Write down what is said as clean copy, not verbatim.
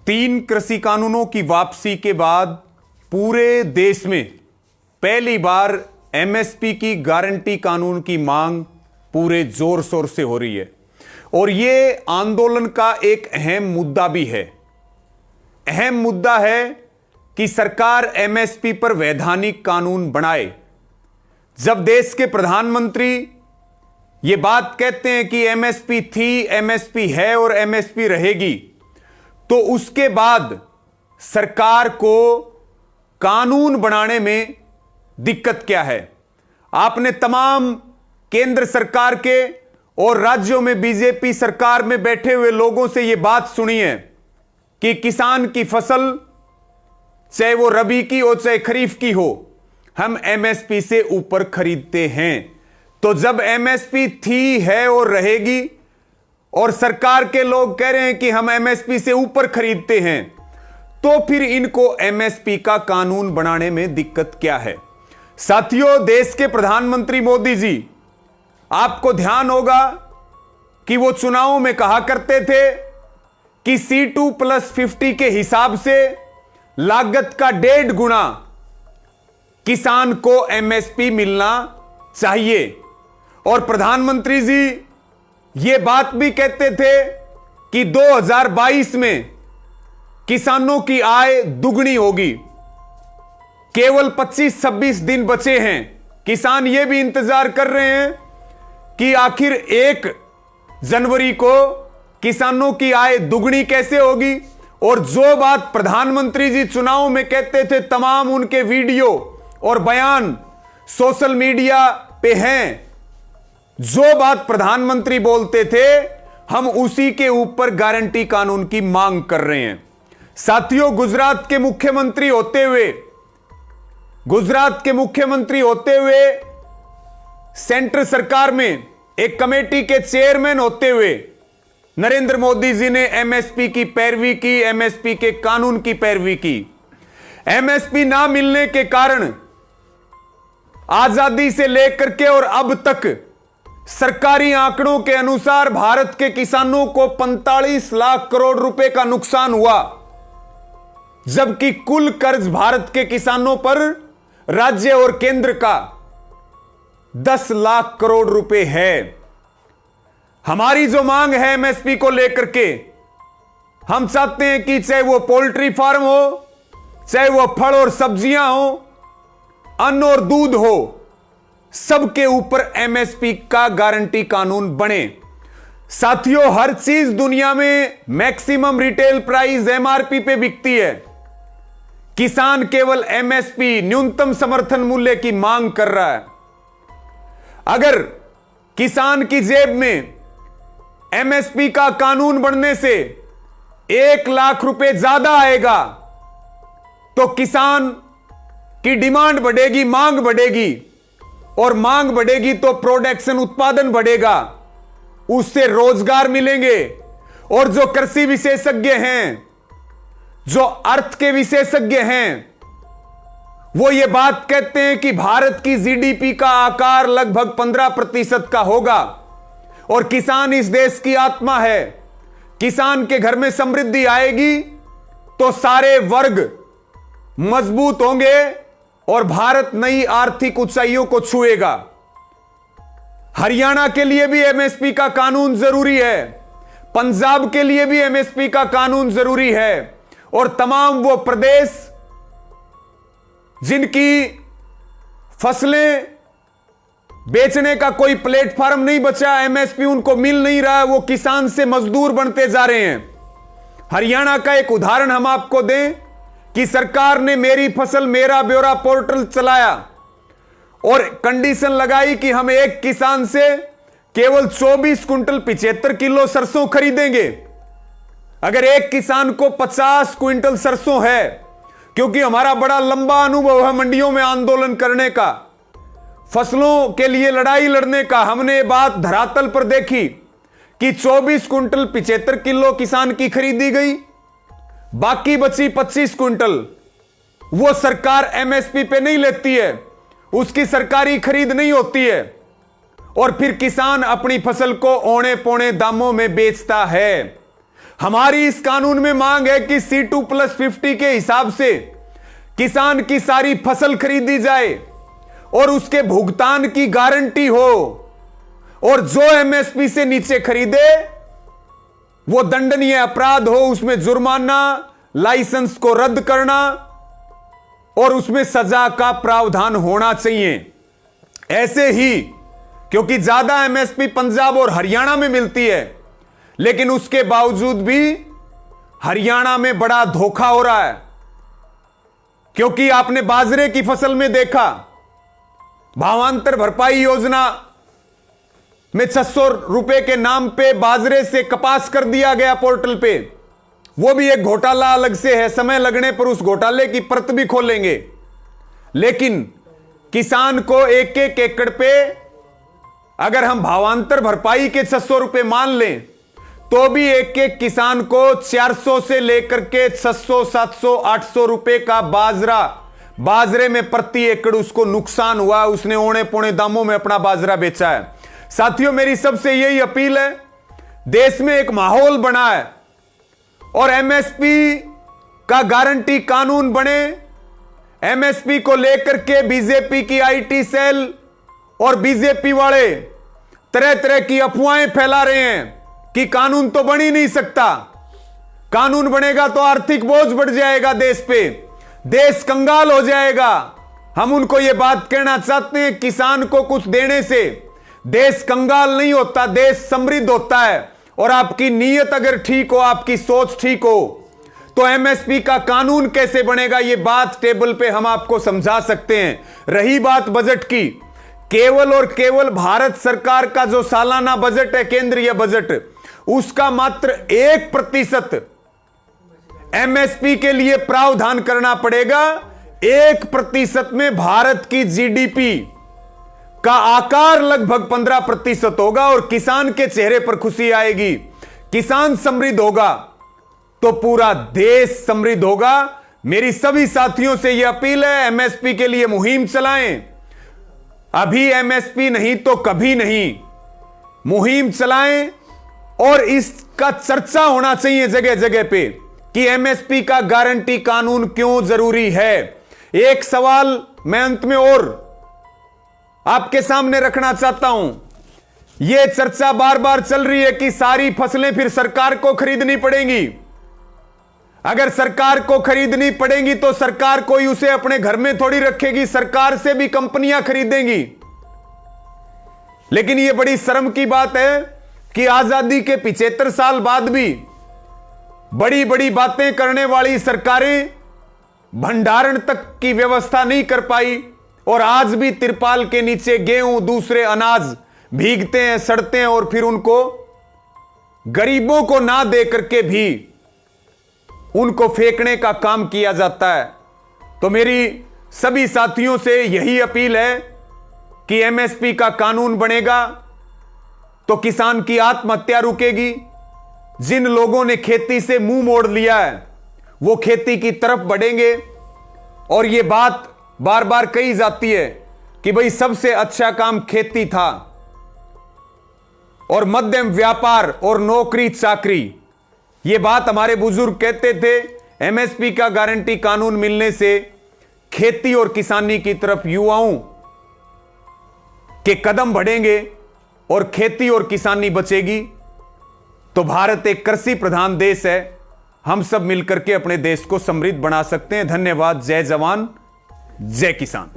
तीन कृषि कानूनों की वापसी के बाद पूरे देश में पहली बार एमएसपी की गारंटी कानून की मांग पूरे जोर शोर से हो रही है और यह आंदोलन का एक अहम मुद्दा भी है। अहम मुद्दा है कि सरकार एमएसपी पर वैधानिक कानून बनाए। जब देश के प्रधानमंत्री यह बात कहते हैं कि एमएसपी थी, एमएसपी है और एमएसपी रहेगी, तो उसके बाद सरकार को कानून बनाने में दिक्कत क्या है? आपने तमाम केंद्र सरकार के और राज्यों में बीजेपी सरकार में बैठे हुए लोगों से यह बात सुनी है कि किसान की फसल चाहे वो रबी की हो चाहे खरीफ की हो, हम एमएसपी से ऊपर खरीदते हैं। तो जब एमएसपी थी, है और रहेगी और सरकार के लोग कह रहे हैं कि हम एमएसपी से ऊपर खरीदते हैं, तो फिर इनको एमएसपी का कानून बनाने में दिक्कत क्या है? साथियों, देश के प्रधानमंत्री मोदी जी, आपको ध्यान होगा कि वो चुनावों में कहा करते थे कि C2+50 के हिसाब से लागत का 1.5 गुना किसान को एमएसपी मिलना चाहिए। और प्रधानमंत्री जी ये बात भी कहते थे कि 2022 में किसानों की आय दुगनी होगी। केवल 25-26 दिन बचे हैं। किसान ये भी इंतजार कर रहे हैं कि आखिर 1 जनवरी को किसानों की आय दुगनी कैसे होगी। और जो बात प्रधानमंत्री जी चुनाव में कहते थे, तमाम उनके वीडियो और बयान सोशल मीडिया पे हैं। जो बात प्रधानमंत्री बोलते थे, हम उसी के ऊपर गारंटी कानून की मांग कर रहे हैं। साथियों, गुजरात के मुख्यमंत्री होते हुए सेंट्रल सरकार में एक कमेटी के चेयरमैन होते हुए नरेंद्र मोदी जी ने एमएसपी की पैरवी की, एमएसपी के कानून की पैरवी की। एमएसपी ना मिलने के कारण आजादी से लेकर के और अब तक सरकारी आंकड़ों के अनुसार भारत के किसानों को 45 लाख करोड़ रुपए का नुकसान हुआ, जबकि कुल कर्ज भारत के किसानों पर राज्य और केंद्र का 10 लाख करोड़ रुपए है। हमारी जो मांग है एमएसपी को लेकर के, हम चाहते हैं कि चाहे वो पोल्ट्री फार्म हो, चाहे वो फल और सब्जियां हो, अन्न और दूध हो, सबके ऊपर एमएसपी का गारंटी कानून बने। साथियों, हर चीज दुनिया में मैक्सिमम रिटेल प्राइस एमआरपी पे बिकती है। किसान केवल एमएसपी, न्यूनतम समर्थन मूल्य की मांग कर रहा है। अगर किसान की जेब में एमएसपी का कानून बनने से 1 लाख रुपए ज्यादा आएगा, तो किसान की डिमांड बढ़ेगी, मांग बढ़ेगी, और मांग बढ़ेगी तो प्रोडक्शन, उत्पादन बढ़ेगा, उससे रोजगार मिलेंगे। और जो कृषि विशेषज्ञ हैं, जो अर्थ के विशेषज्ञ हैं, वो ये बात कहते हैं कि भारत की जीडीपी का आकार लगभग 15% का होगा और किसान इस देश की आत्मा है। किसान के घर में समृद्धि आएगी तो सारे वर्ग मजबूत होंगे और भारत नई आर्थिक ऊंचाइयों को छुएगा। हरियाणा के लिए भी एमएसपी का कानून जरूरी है, पंजाब के लिए भी एमएसपी का कानून जरूरी है, और तमाम वो प्रदेश जिनकी फसलें बेचने का कोई प्लेटफॉर्म नहीं बचा, एमएसपी उनको मिल नहीं रहा है, वो किसान से मजदूर बनते जा रहे हैं। हरियाणा का एक उदाहरण हम आपको दें कि सरकार ने मेरी फसल मेरा ब्यौरा पोर्टल चलाया और कंडीशन लगाई कि हम एक किसान से केवल 24 क्विंटल 75 किलो सरसों खरीदेंगे। अगर एक किसान को 50 क्विंटल सरसों है, क्योंकि हमारा बड़ा लंबा अनुभव है मंडियों में आंदोलन करने का, फसलों के लिए लड़ाई लड़ने का, हमने बात धरातल पर देखी कि 24 क्विंटल 75 किलो किसान की खरीदी गई, बाकी बची 25 क्विंटल वो सरकार एमएसपी पे नहीं लेती है, उसकी सरकारी खरीद नहीं होती है, और फिर किसान अपनी फसल को औने पौने दामों में बेचता है। हमारी इस कानून में मांग है कि C2+50 के हिसाब से किसान की सारी फसल खरीदी जाए और उसके भुगतान की गारंटी हो, और जो MSP से नीचे खरीदे वो दंडनीय अपराध हो, उसमें जुर्माना, लाइसेंस को रद्द करना और उसमें सजा का प्रावधान होना चाहिए। ऐसे ही, क्योंकि ज्यादा MSP पंजाब और हरियाणा में मिलती है, लेकिन उसके बावजूद भी हरियाणा में बड़ा धोखा हो रहा है। क्योंकि आपने बाजरे की फसल में देखा, भावांतर भरपाई योजना में 600 रुपए के नाम पे बाजरे से कपास कर दिया गया पोर्टल पे। वो भी एक घोटाला अलग से है, समय लगने पर उस घोटाले की परत भी खोलेंगे। लेकिन किसान को एक एक एकड़ पे अगर हम भावांतर भरपाई के 600 रुपए मान लें, तो भी एक एक किसान को 400 से लेकर के 600, 700, 800 रुपए का बाजरे में प्रति एकड़ उसको नुकसान हुआ। उसने औने पौने दामों में अपना बाजरा बेचा है। साथियों, मेरी सबसे यही अपील है, देश में एक माहौल बना है और MSP का गारंटी कानून बने। MSP को लेकर के बीजेपी की IT सेल और बीजेपी वाले तरह तरह की अफवाहें फैला रहे हैं कि कानून तो बन ही नहीं सकता, कानून बनेगा तो आर्थिक बोझ बढ़ जाएगा देश पे, देश कंगाल हो जाएगा। हम उनको यह बात कहना चाहते हैं, किसान को कुछ देने से देश कंगाल नहीं होता, देश समृद्ध होता है। और आपकी नीयत अगर ठीक हो, आपकी सोच ठीक हो, तो MSP का कानून कैसे बनेगा, यह बात टेबल पे हम आपको समझा सकते हैं। रही बात बजट की, केवल और केवल भारत सरकार का जो सालाना बजट है, केंद्रीय बजट, उसका मात्र 1% MSP के लिए प्रावधान करना पड़ेगा। 1% में भारत की GDP का आकार लगभग 15% होगा और किसान के चेहरे पर खुशी आएगी। किसान समृद्ध होगा तो पूरा देश समृद्ध होगा। मेरी सभी साथियों से यह अपील है, MSP के लिए मुहिम चलाएं। अभी MSP नहीं तो कभी नहीं, मुहिम चलाएं और इसका चर्चा होना चाहिए जगह जगह पे कि MSP का गारंटी कानून क्यों जरूरी है। एक सवाल मैं अंत में और आपके सामने रखना चाहता हूं। यह चर्चा बार बार चल रही है कि सारी फसलें फिर सरकार को खरीदनी पड़ेंगी। अगर सरकार को खरीदनी पड़ेंगी तो सरकार कोई उसे अपने घर में थोड़ी रखेगी, सरकार से भी कंपनियां खरीदेंगी। लेकिन यह बड़ी शर्म की बात है कि आजादी के 75 साल बाद भी बड़ी बड़ी बातें करने वाली सरकारें भंडारण तक की व्यवस्था नहीं कर पाई और आज भी तिरपाल के नीचे गेहूं, दूसरे अनाज भीगते हैं, सड़ते हैं और फिर उनको गरीबों को ना दे करके भी उनको फेंकने का काम किया जाता है। तो मेरी सभी साथियों से यही अपील है कि MSP का कानून बनेगा तो किसान की आत्महत्या रुकेगी। जिन लोगों ने खेती से मुंह मोड़ लिया है वो खेती की तरफ बढ़ेंगे। और यह बात बार बार कही जाती है कि भाई सबसे अच्छा काम खेती था और मध्यम व्यापार और नौकरी चाकरी। यह बात हमारे बुजुर्ग कहते थे। MSP का गारंटी कानून मिलने से खेती और किसानी की तरफ युवाओं के कदम बढ़ेंगे और खेती और किसानी बचेगी। तो भारत एक कृषि प्रधान देश है, हम सब मिलकर के अपने देश को समृद्ध बना सकते हैं। धन्यवाद। जय जवान, जय किसान।